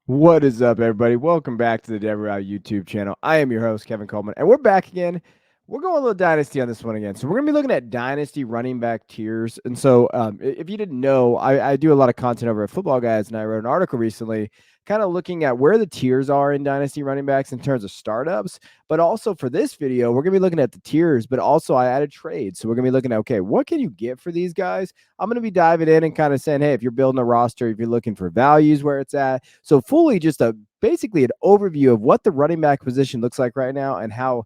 What is up, everybody? Welcome back to the Dever Out YouTube channel. I am your host, Kevin Coleman, and we're back again. We're going a little dynasty on this one again. So we're going to be looking at dynasty running back tiers. And so if you didn't know, I do a lot of content over at Football Guys, and I wrote an article recently kind of looking at where the tiers are in dynasty running backs in terms of startups. But also for this video, we're going to be looking at the tiers, but also I added trades. So we're going to be looking at, okay, what can you get for these guys? I'm going to be diving in and kind of saying, hey, if you're building a roster, if you're looking for values, where it's at. So fully just basically an overview of what the running back position looks like right now and how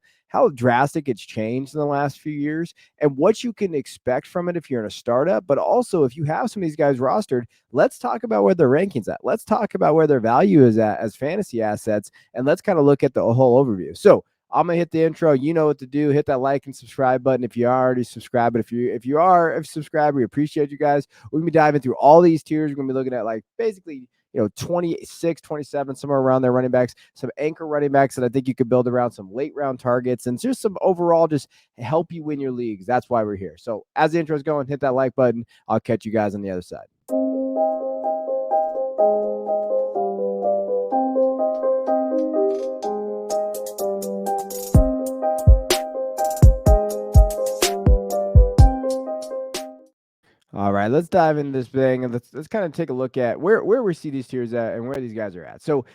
drastic it's changed in the last few years and what you can expect from it if you're in a startup. But also, if you have some of these guys rostered, let's talk about where their rankings at. Let's talk about where their value is at as fantasy assets, and let's kind of look at the whole overview. So I'm gonna hit the intro. You know what to do. Hit that like and subscribe button if you already subscribed. But if you are a subscriber, we appreciate you guys. We're gonna be diving through all these tiers. We're gonna be looking at like basically 26, 27, somewhere around there running backs, some anchor running backs that I think you could build around, some late round targets, and just some overall just help you win your leagues. That's why we're here. So as the intro is going, hit that like button. I'll catch you guys on the other side. All right, let's dive into this thing and let's kind of take a look at where we see these tiers at and where these guys are at. So,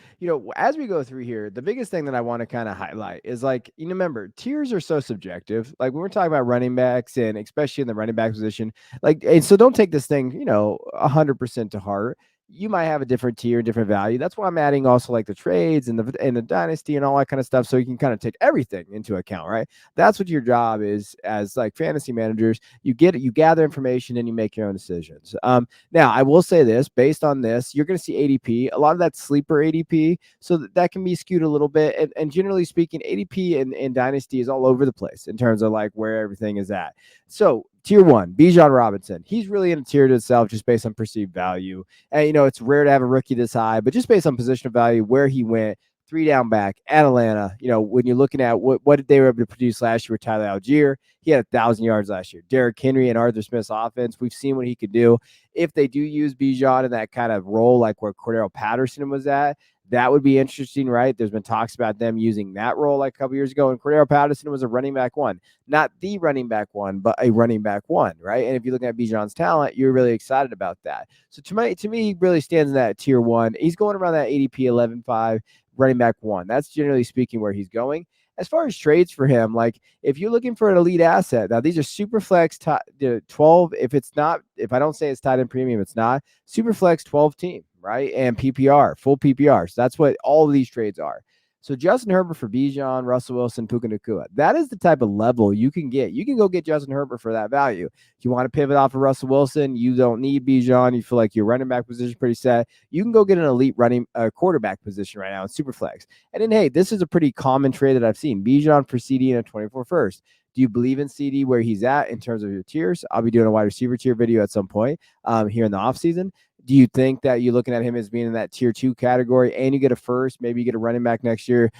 as we go through here, the biggest thing that I want to kind of highlight is like, remember, tiers are so subjective. Like when we're talking about running backs and especially in the running back position, like, and so don't take this thing, 100% to heart. You might have a different tier, different value. That's why I'm adding also like the trades and the dynasty and all that kind of stuff. So you can kind of take everything into account, right? That's what your job is as like fantasy managers. You gather information and you make your own decisions. Now I will say this, based on this, you're going to see ADP, a lot of that sleeper ADP. So that can be skewed a little bit. And generally speaking, ADP and dynasty is all over the place in terms of like where everything is at. So tier one, Bijan Robinson. He's really in a tier to itself just based on perceived value. And, it's rare to have a rookie this high, but just based on position of value, where he went, 3 down back at Atlanta. When you're looking at what they were able to produce last year with Tyler Algier, he had 1,000 yards last year. Derrick Henry and Arthur Smith's offense, we've seen what he could do. If they do use Bijan in that kind of role, like where Cordero Patterson was at, that would be interesting, right? There's been talks about them using that role like a couple years ago, and Cordero Patterson was a running back one, not the running back one, but a running back one, right? And if you look at Bijan's talent, you're really excited about that. So to me, he really stands in that tier one. He's going around that ADP 11.5 running back one. That's generally speaking where he's going. As far as trades for him, like if you're looking for an elite asset, now these are super flex 12. If I don't say it's tight end premium, it's not super flex 12 team, right? And PPR, full PPR. So that's what all of these trades are. So Justin Herbert for Bijan, Russell Wilson, Puka Nacua. That is the type of level you can get. You can go get Justin Herbert for that value. If you want to pivot off of Russell Wilson, you don't need Bijan. You feel like your running back position is pretty set. You can go get an elite running quarterback position right now in Superflex. And then, hey, this is a pretty common trade that I've seen. Bijan for CD and a 24 first. Do you believe in CD where he's at in terms of your tiers? I'll be doing a wide receiver tier video at some point here in the offseason. Do you think that you're looking at him as being in that tier 2 category and you get a first, maybe you get a running back next year?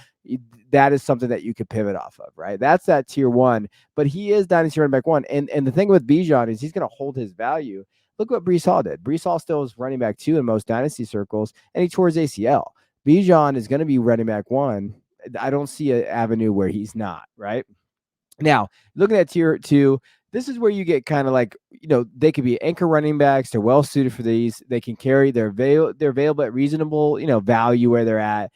That is something that you could pivot off of, right? That's that tier 1, but he is dynasty running back 1. And the thing with Bijan is he's going to hold his value. Look what Breece Hall did. Breece Hall still is running back 2 in most dynasty circles, and he tore his ACL. Bijan is going to be running back 1. I don't see an avenue where he's not, right? Now, looking at tier 2, this is where you get kind of like, they could be anchor running backs. They're well suited for these. They can carry. They're available at reasonable, value where they're at.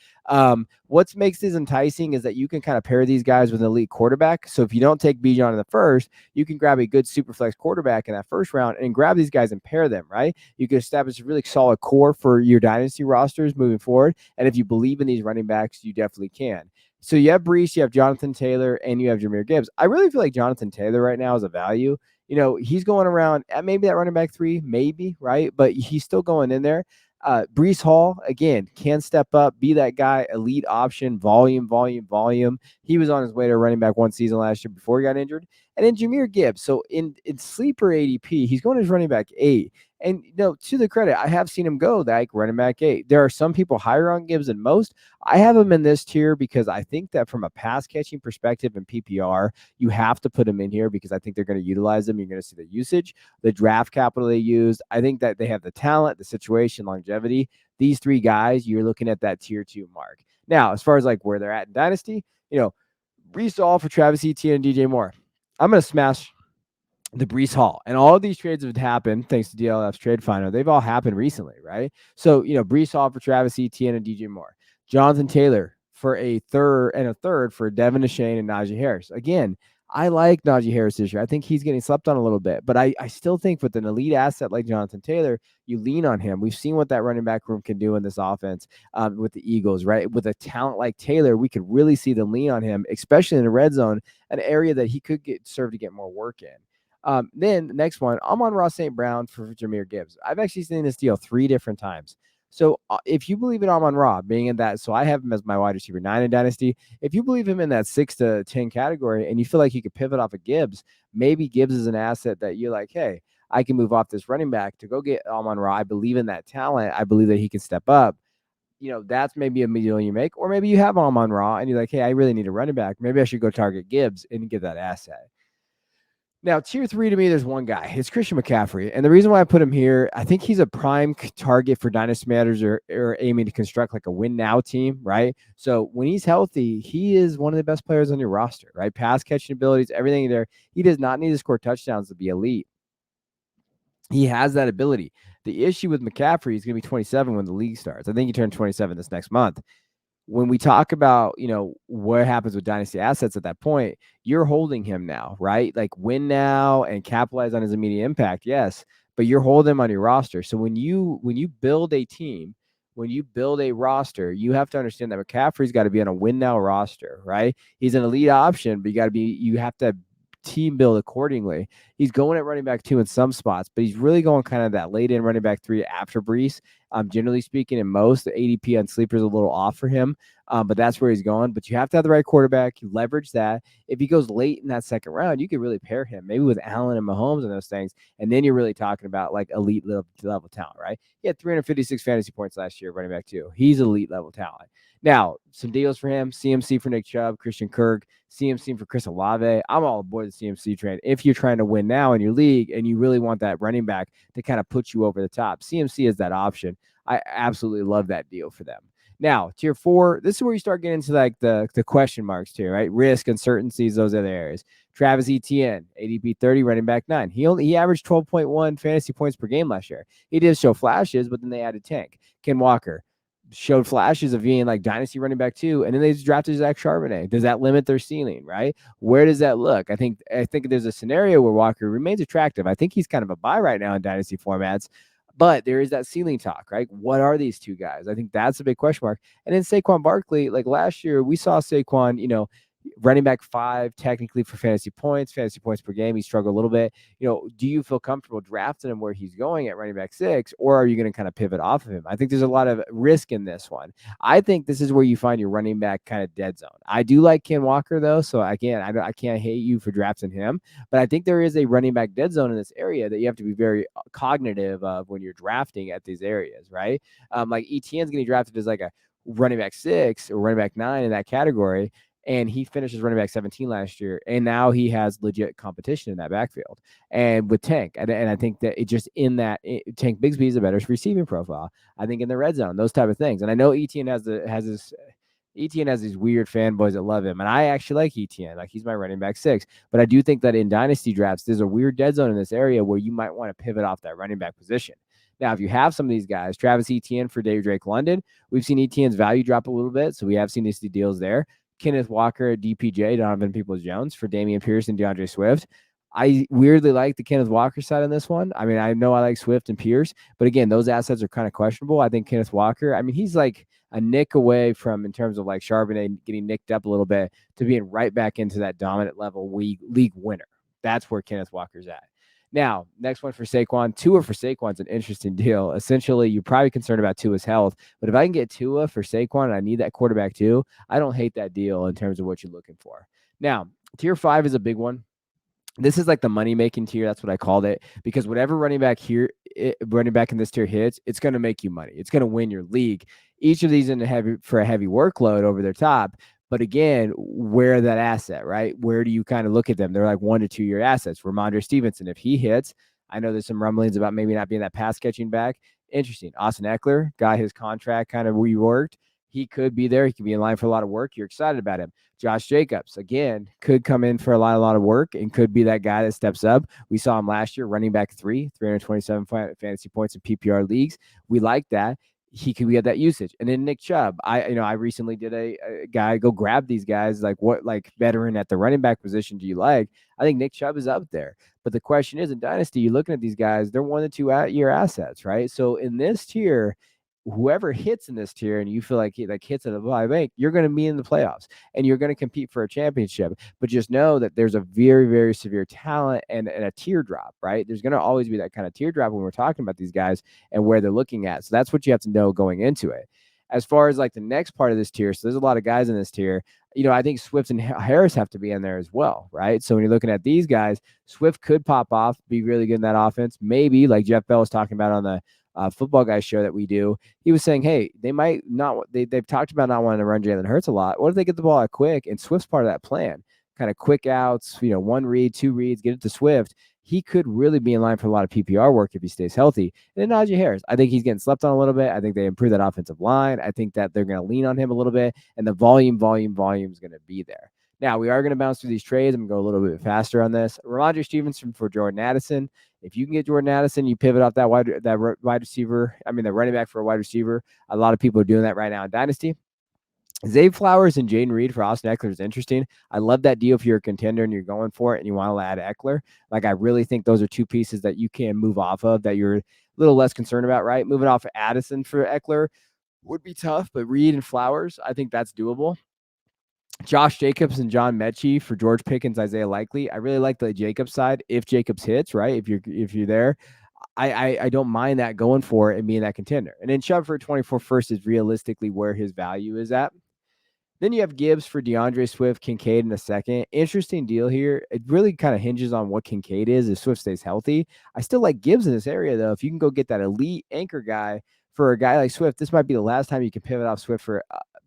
What makes this enticing is that you can kind of pair these guys with an elite quarterback. So if you don't take Bijan in the first, you can grab a good super flex quarterback in that first round and grab these guys and pair them, right? You can establish a really solid core for your dynasty rosters moving forward. And if you believe in these running backs, you definitely can. So you have Breece, you have Jonathan Taylor, and you have Jahmyr Gibbs. I really feel like Jonathan Taylor right now is a value. He's going around at maybe that running back 3, maybe, right? But he's still going in there. Breece Hall, again, can step up, be that guy, elite option, volume. He was on his way to running back 1 season last year before he got injured. And then Jahmyr Gibbs. So in sleeper ADP, he's going as running back 8. And, to the credit, I have seen him go like running back 8. There are some people higher on Gibbs than most. I have him in this tier because I think that from a pass catching perspective and PPR, you have to put him in here because I think they're going to utilize him. You're going to see the usage, the draft capital they used. I think that they have the talent, the situation, longevity. these three guys, you're looking at that tier 2 mark. Now, as far as like where they're at in Dynasty, Brees Hall for Travis Etienne and DJ Moore. I'm going to smash the Brees Hall. And all of these trades have happened thanks to DLF's trade finder. They've all happened recently, right? So, Brees Hall for Travis Etienne and DJ Moore. Jonathan Taylor for a third for Devin Achane and Najee Harris. Again, I like Najee Harris this year. I think he's getting slept on a little bit, but I still think with an elite asset like Jonathan Taylor, you lean on him. We've seen what that running back room can do in this offense with the Eagles, right? With a talent like Taylor, we could really see them lean on him, especially in the red zone, an area that he could serve to get more work in. Then the next one, Amon-Ra St. Brown for Jahmyr Gibbs. I've actually seen this deal 3 different times. So if you believe in Amon-Ra being in that, so I have him as my wide receiver 9 in Dynasty. If you believe him in that 6 to 10 category and you feel like you could pivot off of Gibbs, maybe Gibbs is an asset that you're like, hey, I can move off this running back to go get Amon-Ra. I believe in that talent. I believe that he can step up. That's maybe a deal you make. Or maybe you have Amon-Ra and you're like, hey, I really need a running back. Maybe I should go target Gibbs and get that asset. Now, tier 3 to me, there's one guy. It's Christian McCaffrey. And the reason why I put him here, I think he's a prime target for Dynasty Matters or aiming to construct like a win now team, right? So when he's healthy, he is one of the best players on your roster, right? Pass catching abilities, everything there. He does not need to score touchdowns to be elite. He has that ability. The issue with McCaffrey is going to be 27 when the league starts. I think he turned 27 this next month. When we talk about, what happens with dynasty assets at that point, you're holding him now, right? Like win now and capitalize on his immediate impact. Yes, but you're holding him on your roster. So when you build a team, when you build a roster, you have to understand that McCaffrey's got to be on a win now roster, right? He's an elite option, but you have to team build accordingly. He's going at running back 2 in some spots, but he's really going kind of that late in running back 3 after Brees. Generally speaking, in most, the ADP on sleeper is a little off for him, but that's where he's going. But you have to have the right quarterback. You leverage that. If he goes late in that second round, you could really pair him maybe with Allen and Mahomes and those things, and then you're really talking about like elite level talent, right? He had 356 fantasy points last year, running back 2. He's elite level talent. Now, some deals for him: CMC for Nick Chubb, Christian Kirk, CMC for Chris Olave. I'm all aboard the CMC train. If you're trying to win now in your league and you really want that running back to kind of put you over the top, CMC is that option. I absolutely love that deal for them. Now, tier 4, this is where you start getting into like the question marks tier, right? Risk, uncertainties, those other areas. Travis Etienne, ADP 30, running back 9. He averaged 12.1 fantasy points per game last year. He did show flashes, but then they added Tank. Ken Walker showed flashes of being like dynasty running back 2, and then they just drafted Zach Charbonnet. Does that limit their ceiling, right? Where does that look? I think there's a scenario where Walker remains attractive. I think he's kind of a buy right now in dynasty formats, but there is that ceiling talk, right? What are these two guys? I think that's a big question mark. And then Saquon Barkley, like last year, we saw Saquon, running back 5 technically for fantasy points per game. He struggled a little bit. Do you feel comfortable drafting him where he's going at running back 6, or are you going to kind of pivot off of him? I think there's a lot of risk in this one. I think this is where you find your running back kind of dead zone. I do like Ken Walker though, so again, I can't hate you for drafting him, but I think there is a running back dead zone in this area that you have to be very cognitive of when you're drafting at these areas, right? Like Etienne's getting drafted as like a running back 6 or running back 9 in that category. And he finishes running back 17 last year, and now he has legit competition in that backfield. And with Tank, and I think that it just in that Tank Bigsby is a better receiving profile. I think in the red zone, those type of things. And I know Etienne has these weird fanboys that love him, and I actually like Etienne. Like he's my running back 6. But I do think that in dynasty drafts, there's a weird dead zone in this area where you might want to pivot off that running back position. Now, if you have some of these guys, Travis Etienne for Dave Drake London, we've seen Etienne's value drop a little bit, so we have seen these deals there. Kenneth Walker, DPJ, Donovan Peoples-Jones for Damian Pierce and DeAndre Swift. I weirdly like the Kenneth Walker side on this one. I mean, I know I like Swift and Pierce, but again, those assets are kind of questionable. I think Kenneth Walker, I mean, he's like a nick away from, in terms of like Charbonnet getting nicked up a little bit, to being right back into that dominant level league winner. That's where Kenneth Walker's at. Now, next one for Saquon. Tua for Saquon's an interesting deal. Essentially, you're probably concerned about Tua's health, but if I can get Tua for Saquon and I need that quarterback too, I don't hate that deal in terms of what you're looking for. Now, tier 5 is a big one. This is like the money-making tier. That's what I called it, because whatever running back in this tier hits, it's going to make you money. It's going to win your league. Each of these for a heavy workload over their top. But again, where that asset, right? Where do you kind of look at them? They're like 1 to 2 year assets. Ramondre Stevenson, if he hits, I know there's some rumblings about maybe not being that pass catching back. Interesting. Austin Eckler got his contract kind of reworked. He could be there. He could be in line for a lot of work. You're excited about him. Josh Jacobs, again, could come in for a lot of work and could be that guy that steps up. We saw him last year, running back 327 fantasy points in PPR leagues. We like that. He could get that usage. And then Nick Chubb. I recently did a guy go grab these guys. Like, what like veteran at the running back position do you like? I think Nick Chubb is up there. But the question is, in Dynasty, you're looking at these guys, they're 1 to 2 year assets, right? So in this tier, whoever hits in this tier and you feel like he like hits at a high bank, you're going to be in the playoffs and you're going to compete for a championship. But just know that there's a very, very severe talent and a teardrop, right? There's going to always be that kind of teardrop when we're talking about these guys and where they're looking at. So that's what you have to know going into it. As far as like the next part of this tier, so there's a lot of guys in this tier. I think Swift and Harris have to be in there as well, right? So when you're looking at these guys, Swift could pop off, be really good in that offense. Maybe like Jeff Bell was talking about on the Football Guys show that we do. He was saying, hey, they might not. They've talked about not wanting to run Jalen Hurts a lot. What if they get the ball out quick? And Swift's part of that plan. Kind of quick outs, 1 read, 2 reads, get it to Swift. He could really be in line for a lot of PPR work if he stays healthy. And then Najee Harris, I think he's getting slept on a little bit. I think they improve that offensive line. I think that they're going to lean on him a little bit, and the volume is going to be there. Now, we are going to bounce through these trades. I'm going to go a little bit faster on this. Ramondre Stevenson for Jordan Addison. If you can get Jordan Addison, you pivot off that wide receiver. The running back for a wide receiver. A lot of people are doing that right now in Dynasty. Zay Flowers and Jaden Reed for Austin Eckler is interesting. I love that deal if you're a contender and you're going for it and you want to add Eckler. Like, I really think those are two pieces that you can move off of that you're a little less concerned about, right? Moving off of Addison for Eckler would be tough, but Reed and Flowers, I think that's doable. Josh Jacobs and John Mechie for George Pickens, Isaiah Likely. I really like the Jacobs side if Jacobs hits, right? If you're there. I don't mind that going for it and being that contender. And then Chubb for 24 first is realistically where his value is at. Then you have Gibbs for DeAndre Swift, Kincaid in a second. Interesting deal here. It really kind of hinges on what Kincaid is if Swift stays healthy. I still like Gibbs in this area, though. If you can go get that elite anchor guy for a guy like Swift, this might be the last time you can pivot off Swift for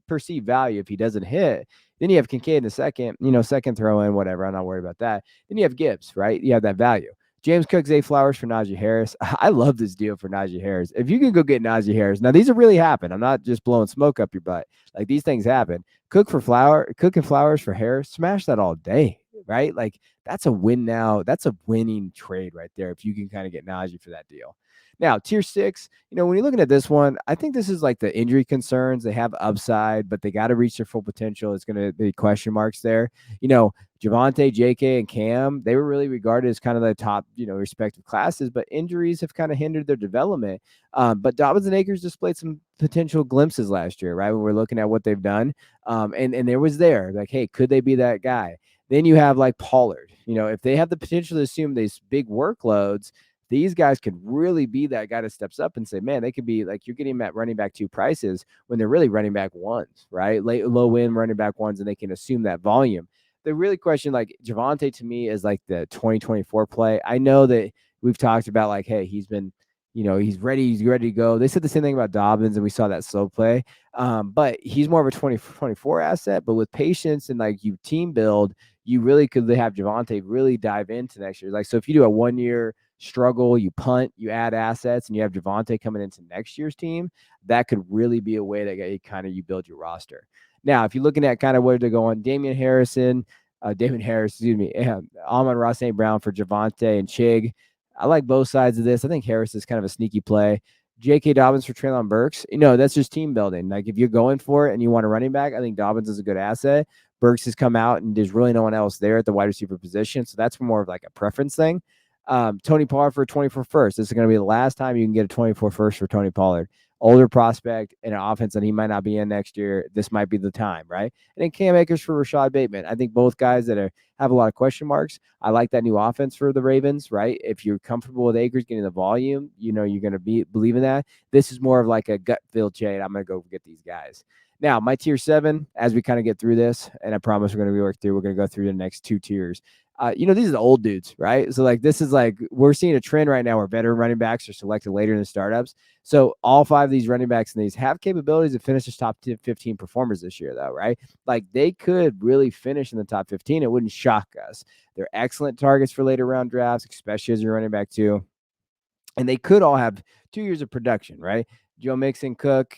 perceived value if he doesn't hit. Then you have Kincaid in a second, second throw in, whatever. I'm not worried about that. Then you have Gibbs, right? You have that value. James Cook, Zay Flowers for Najee Harris. I love this deal for Najee Harris. If you can go get Najee Harris, now these are really happen. I'm not just blowing smoke up your butt. Like, these things happen. Cook and Flowers for Harris. Smash that all day, right? Like, that's a win now. That's a winning trade right there if you can kind of get Najee for that deal. Now, tier 6, when you're looking at this one, I think this is like the injury concerns. They have upside, but they got to reach their full potential. It's going to be question marks there. Javonte, JK, and Cam, they were really regarded as kind of the top, respective classes, but injuries have kind of hindered their development. But Dobbins and Akers displayed some potential glimpses last year, right? When we're looking at what they've done. And there was like, hey, could they be that guy? Then you have like Pollard. If they have the potential to assume these big workloads, these guys could really be that guy that steps up and say, man, they could be like, you're getting them at running back 2 prices when they're really running back 1s, right? Low end running back 1s, and they can assume that volume. The really question, like Javonte to me is like the 2024 play. I know that we've talked about like, hey, he's been, he's ready to go. They said the same thing about Dobbins, and we saw that slow play. But he's more of a 2024 asset, but with patience and like you team build, you really could have Javonte really dive into next year. Like, so if you do a 1-year struggle, you punt, you add assets, and you have Javonte coming into next year's team, that could really be a way that you build your roster. Now, if you're looking at kind of where they're going, Damon Harris, Amon-Ra St. Brown for Javonte and Chig. I like both sides of this. I think Harris is kind of a sneaky play. J.K. Dobbins for Treylon Burks. That's just team building. Like, if you're going for it and you want a running back, I think Dobbins is a good asset. Burks has come out, and there's really no one else there at the wide receiver position, so that's more of like a preference thing. Tony Pollard for 24 first. This is going to be the last time you can get a 24 first for Tony Pollard. Older prospect in an offense that he might not be in next year. This might be the time, right? And then Cam Akers for Rashad Bateman. I think both guys that have a lot of question marks. I like that new offense for the Ravens, right? If you're comfortable with Akers getting the volume, you're going to believe in that. This is more of like a gut feel trade. I'm going to go get these guys. Now, my tier 7, as we kind of get through this, and I promise we're going to work through, we're going to go through the next 2 tiers. These are the old dudes, right? So like, this is like, we're seeing a trend right now where veteran running backs are selected later in the startups. So all 5 of these running backs and these have capabilities to finish as top 15 performers this year, though, right? Like, they could really finish in the top 15. It wouldn't shock us. They're excellent targets for later round drafts, especially as your running back 2. and they could all have 2 years of production, right? Joe Mixon, Cook,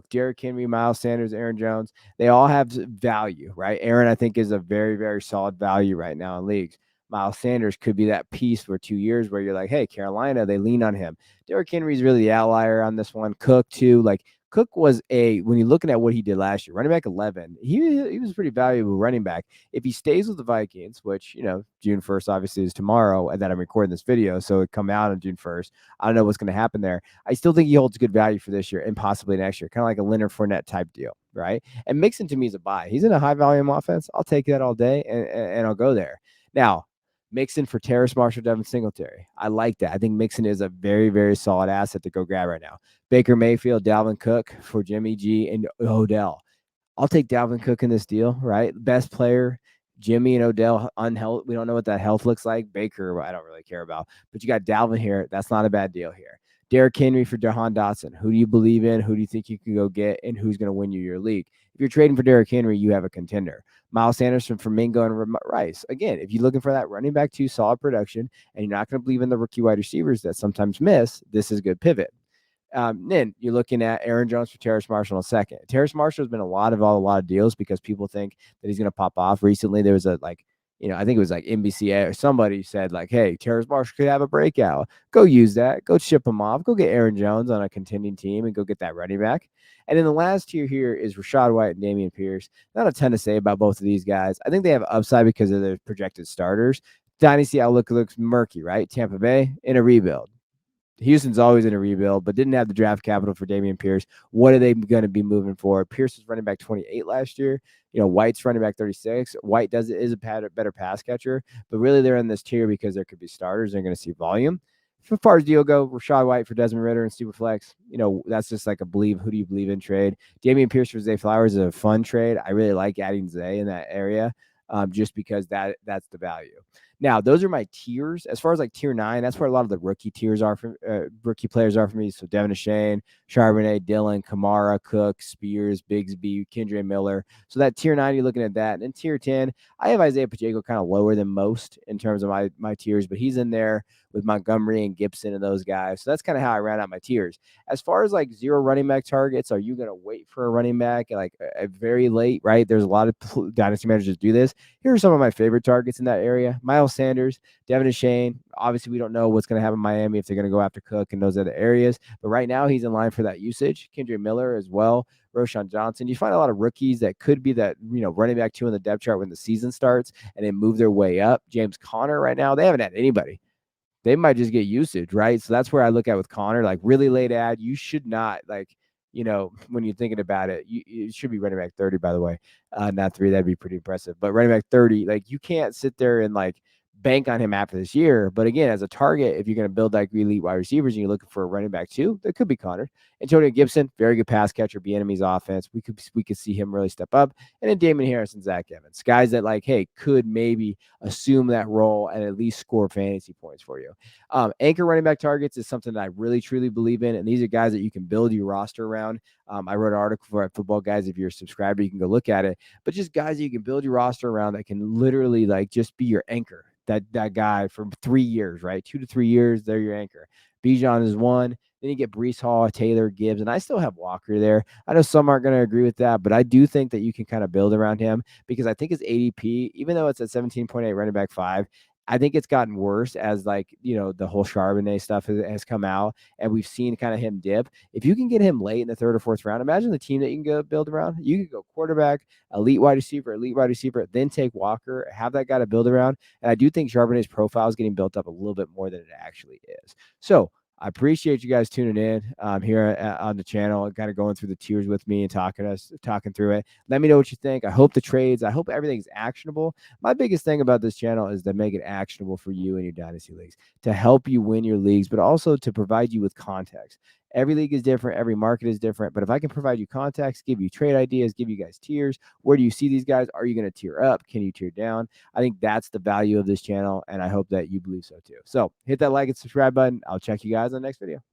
Derrick Henry, Miles Sanders, Aaron Jones, they all have value, right? Aaron, I think, is a very, very solid value right now in leagues. Miles Sanders could be that piece for 2 years where you're like, hey, Carolina, they lean on him. Derrick Henry's really the outlier on this one. Cook, too. Like, Cook was when you're looking at what he did last year, running back 11, he was a pretty valuable running back. If he stays with the Vikings, which, June 1st obviously is tomorrow, and that I'm recording this video, so it come out on June 1st. I don't know what's going to happen there. I still think he holds good value for this year and possibly next year, kind of like a Leonard Fournette type deal, right? And Mixon to me is a buy. He's in a high volume offense. I'll take that all day, and I'll go there. Now, Mixon for Terrace Marshall, Devin Singletary. I like that. I think Mixon is a very, very solid asset to go grab right now. Baker Mayfield, Dalvin Cook for Jimmy G, and Odell. I'll take Dalvin Cook in this deal, right? Best player, Jimmy and Odell, unhealth. We don't know what that health looks like. Baker, I don't really care about. But you got Dalvin here. That's not a bad deal here. Derrick Henry for Jahan Dotson. Who do you believe in? Who do you think you can go get? And who's going to win you your league? If you're trading for Derrick Henry, you have a contender. Miles Sanders from Mingo and Rice. Again, if you're looking for that running back 2 solid production and you're not going to believe in the rookie wide receivers that sometimes miss, this is a good pivot. Then you're looking at Aaron Jones for Terrace Marshall in a second. Terrace Marshall has been a lot of deals because people think that he's going to pop off. Recently, there was I think it was like NBC or somebody said like, hey, Terrace Marshall could have a breakout. Go use that. Go ship him off. Go get Aaron Jones on a contending team and go get that running back. And then the last tier here is Rachaad White and Dameon Pierce. Not a ton to say about both of these guys. I think they have upside because of their projected starters. Dynasty outlook looks murky, right? Tampa Bay in a rebuild. Houston's always in a rebuild, but didn't have the draft capital for Dameon Pierce. What are they going to be moving for? Pierce was running back 28 last year. White's running back 36. White is a better pass catcher, but really they're in this tier because there could be starters. They're going to see volume. As far as deal go, Rachaad White for Desmond Ridder and Superflex, that's just like a believe. Who do you believe in trade? Dameon Pierce for Zay Flowers is a fun trade. I really like adding Zay in that area just because that's the value. Now, those are my tiers. As far as like tier 9, that's where a lot of the rookie tiers are for rookie players are for me. So Devin Achane, Charbonnet, Dillon, Kamara, Cook, Spears, Bigsby, Kendre Miller. So that tier 9, you're looking at that. And then tier 10, I have Isaiah Pacheco kind of lower than most in terms of my tiers, but he's in there with Montgomery and Gibson and those guys. So that's kind of how I ran out my tiers. As far as like 0 running back targets, are you going to wait for a running back like very late, right? There's a lot of dynasty managers do this. Here are some of my favorite targets in that area. Miles Sanders, Devin Achane. Obviously, we don't know what's going to happen in Miami if they're going to go after Cook and those other areas. But right now, he's in line for that usage. Kendre Miller as well. Roshan Johnson. You find a lot of rookies that could be that, running back 2 in the depth chart when the season starts and then move their way up. James Conner right now, they haven't had anybody. They might just get usage, right? So that's where I look at with Conner, like really late ad. You should not when you're thinking about it, it should be running back 30, by the way, not 3. That'd be pretty impressive. But running back 30, like you can't sit there and like bank on him after this year. But again, as a target, if you're going to build like elite wide receivers and you're looking for a running back 2, that could be Conner. Antonio Gibson, very good pass catcher, be enemy's offense. We could see him really step up. And then Damon Harris and Zach Evans, guys that like, hey, could maybe assume that role and at least score fantasy points for you. Anchor running back targets is something that I really, truly believe in. And these are guys that you can build your roster around. I wrote an article for Football Guys. If you're a subscriber, you can go look at it. But just guys that you can build your roster around that can literally like just be your anchor. That guy for 3 years, right? 2 to 3 years, they're your anchor. Bijan is one. Then you get Breece Hall, Taylor, Gibbs, and I still have Walker there. I know some aren't going to agree with that, but I do think that you can kind of build around him because I think his ADP, even though it's at 17.8 running back 5, I think it's gotten worse as the whole Charbonnet stuff has come out and we've seen kind of him dip. If you can get him late in the 3rd or 4th round, imagine the team that you can go build around. You could go quarterback, elite wide receiver, then take Walker, have that guy to build around. And I do think Charbonnet's profile is getting built up a little bit more than it actually is. So I appreciate you guys tuning in here on the channel and kind of going through the tiers with me and talking through it. Let me know what you think. I hope the trades, I hope everything's actionable. My biggest thing about this channel is to make it actionable for you in your dynasty leagues, to help you win your leagues, but also to provide you with context. Every league is different. Every market is different. But if I can provide you context, give you trade ideas, give you guys tiers, where do you see these guys? Are you going to tier up? Can you tier down? I think that's the value of this channel, and I hope that you believe so too. So hit that like and subscribe button. I'll check you guys on the next video.